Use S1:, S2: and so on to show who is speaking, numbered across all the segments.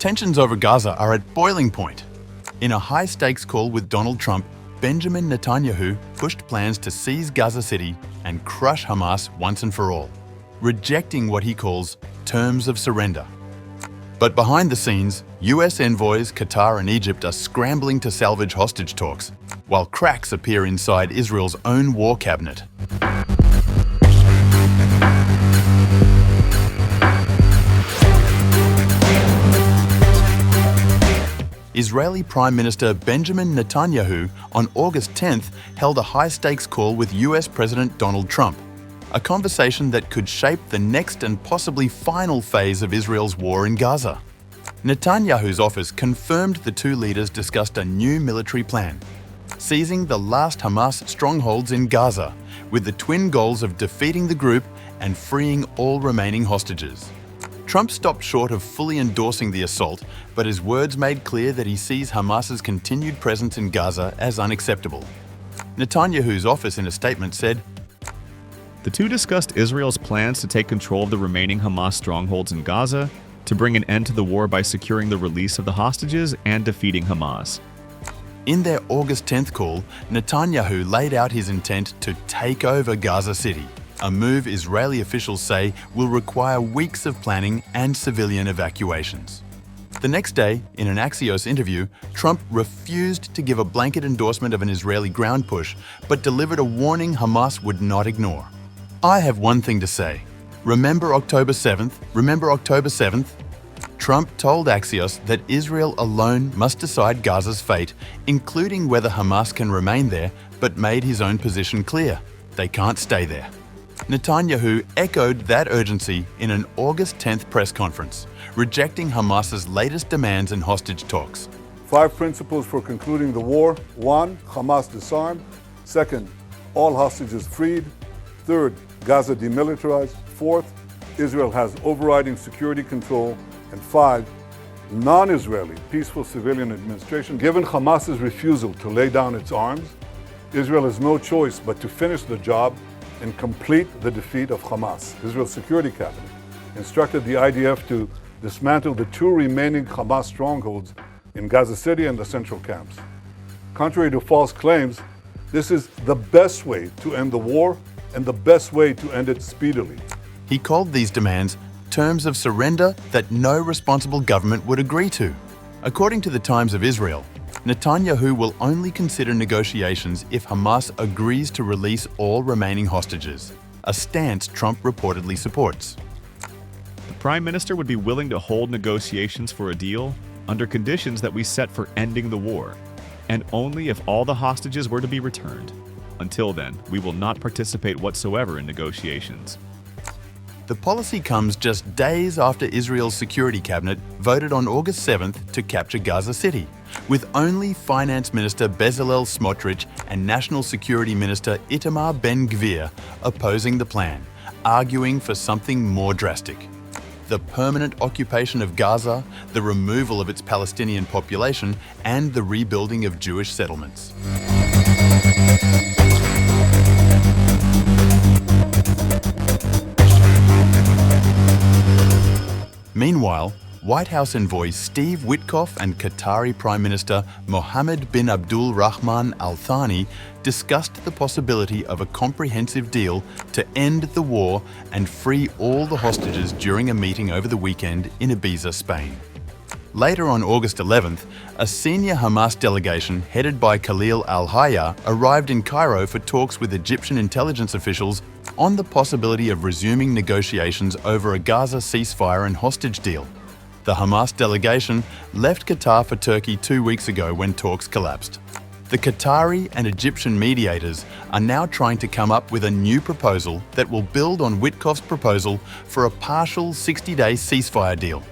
S1: Tensions over Gaza are at boiling point. In a high-stakes call with Donald Trump, Benjamin Netanyahu pushed plans to seize Gaza City and crush Hamas once and for all, rejecting what he calls terms of surrender. But behind the scenes, US envoys, Qatar and Egypt are scrambling to salvage hostage talks, while cracks appear inside Israel's own war cabinet. Israeli Prime Minister Benjamin Netanyahu on August 10th held a high-stakes call with US President Donald Trump, a conversation that could shape the next and possibly final phase of Israel's war in Gaza. Netanyahu's office confirmed the two leaders discussed a new military plan, seizing the last Hamas strongholds in Gaza, with the twin goals of defeating the group and freeing all remaining hostages. Trump stopped short of fully endorsing the assault, but his words made clear that he sees Hamas's continued presence in Gaza as unacceptable. Netanyahu's office in a statement said,
S2: "The two discussed Israel's plans to take control of the remaining Hamas strongholds in Gaza, to bring an end to the war by securing the release of the hostages and defeating Hamas."
S1: In their August 10th call, Netanyahu laid out his intent to take over Gaza City, a move Israeli officials say will require weeks of planning and civilian evacuations. The next day, in an Axios interview, Trump refused to give a blanket endorsement of an Israeli ground push, but delivered a warning Hamas would not ignore. "I have one thing to say. Remember October 7th? Remember October 7th? Trump told Axios that Israel alone must decide Gaza's fate, including whether Hamas can remain there, but made his own position clear. They can't stay there. Netanyahu echoed that urgency in an August 10th press conference, rejecting Hamas's latest demands in hostage talks.
S3: 5 principles for concluding the war. 1. Hamas disarmed. 2nd, all hostages freed. 3rd, Gaza demilitarized. 4th, Israel has overriding security control. And 5, non-Israeli peaceful civilian administration. Given Hamas's refusal to lay down its arms, Israel has no choice but to finish the job and complete the defeat of Hamas. Israel's Security Cabinet instructed the IDF to dismantle the 2 remaining Hamas strongholds in Gaza City and the central camps. Contrary to false claims, this is the best way to end the war and the best way to end it speedily.
S1: He called these demands terms of surrender that no responsible government would agree to. According to the Times of Israel, Netanyahu will only consider negotiations if Hamas agrees to release all remaining hostages, a stance Trump reportedly supports.
S2: The Prime Minister would be willing to hold negotiations for a deal under conditions that we set for ending the war, and only if all the hostages were to be returned. Until then, we will not participate whatsoever in negotiations.
S1: The policy comes just days after Israel's Security Cabinet voted on August 7th to capture Gaza City, with only Finance Minister Bezalel Smotrich and National Security Minister Itamar Ben-Gvir opposing the plan, arguing for something more drastic: the permanent occupation of Gaza, the removal of its Palestinian population, and the rebuilding of Jewish settlements. Meanwhile, White House envoys Steve Witkoff and Qatari Prime Minister Mohammed bin Abdul Rahman Al Thani discussed the possibility of a comprehensive deal to end the war and free all the hostages during a meeting over the weekend in Ibiza, Spain. Later on August 11th, a senior Hamas delegation headed by Khalil al-Hayya arrived in Cairo for talks with Egyptian intelligence officials on the possibility of resuming negotiations over a Gaza ceasefire and hostage deal. The Hamas delegation left Qatar for Turkey 2 weeks ago when talks collapsed. The Qatari and Egyptian mediators are now trying to come up with a new proposal that will build on Witkoff's proposal for a partial 60-day ceasefire deal.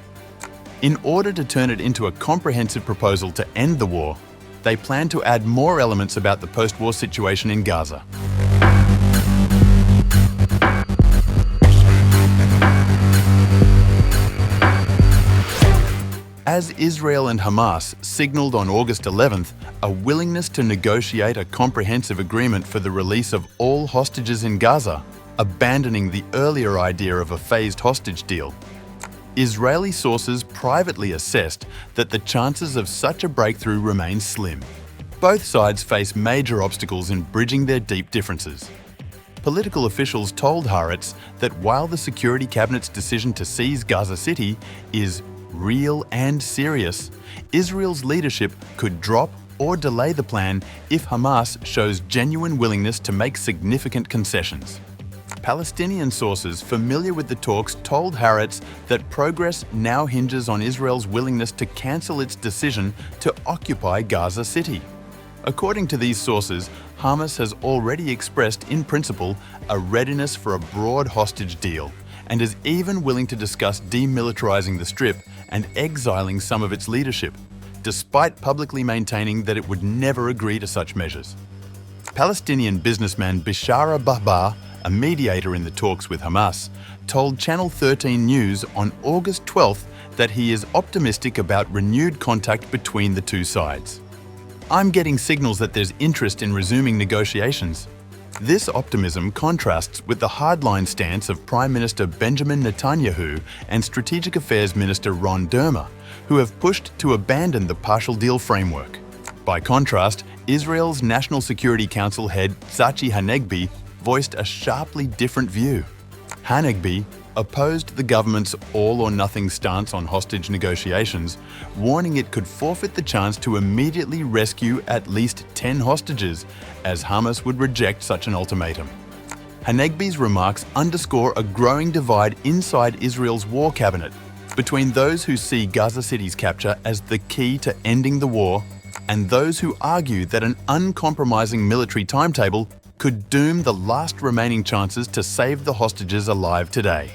S1: In order to turn it into a comprehensive proposal to end the war, they plan to add more elements about the post-war situation in Gaza. As Israel and Hamas signaled on August 11th a willingness to negotiate a comprehensive agreement for the release of all hostages in Gaza, abandoning the earlier idea of a phased hostage deal, Israeli sources privately assessed that the chances of such a breakthrough remain slim. Both sides face major obstacles in bridging their deep differences. Political officials told Haaretz that while the Security Cabinet's decision to seize Gaza City is real and serious, Israel's leadership could drop or delay the plan if Hamas shows genuine willingness to make significant concessions. Palestinian sources familiar with the talks told Haaretz that progress now hinges on Israel's willingness to cancel its decision to occupy Gaza City. According to these sources, Hamas has already expressed in principle a readiness for a broad hostage deal and is even willing to discuss demilitarizing the Strip and exiling some of its leadership, despite publicly maintaining that it would never agree to such measures. Palestinian businessman Bishara Bahbar, a mediator in the talks with Hamas, told Channel 13 News on August 12th that he is optimistic about renewed contact between the two sides. "I'm getting signals that there's interest in resuming negotiations." This optimism contrasts with the hardline stance of Prime Minister Benjamin Netanyahu and Strategic Affairs Minister Ron Dermer, who have pushed to abandon the partial deal framework. By contrast, Israel's National Security Council head Tzachi Hanegbi voiced a sharply different view. Hanegbi opposed the government's all-or-nothing stance on hostage negotiations, warning it could forfeit the chance to immediately rescue at least 10 hostages, as Hamas would reject such an ultimatum. Hanegbi's remarks underscore a growing divide inside Israel's war cabinet between those who see Gaza City's capture as the key to ending the war and those who argue that an uncompromising military timetable could doom the last remaining chances to save the hostages alive today.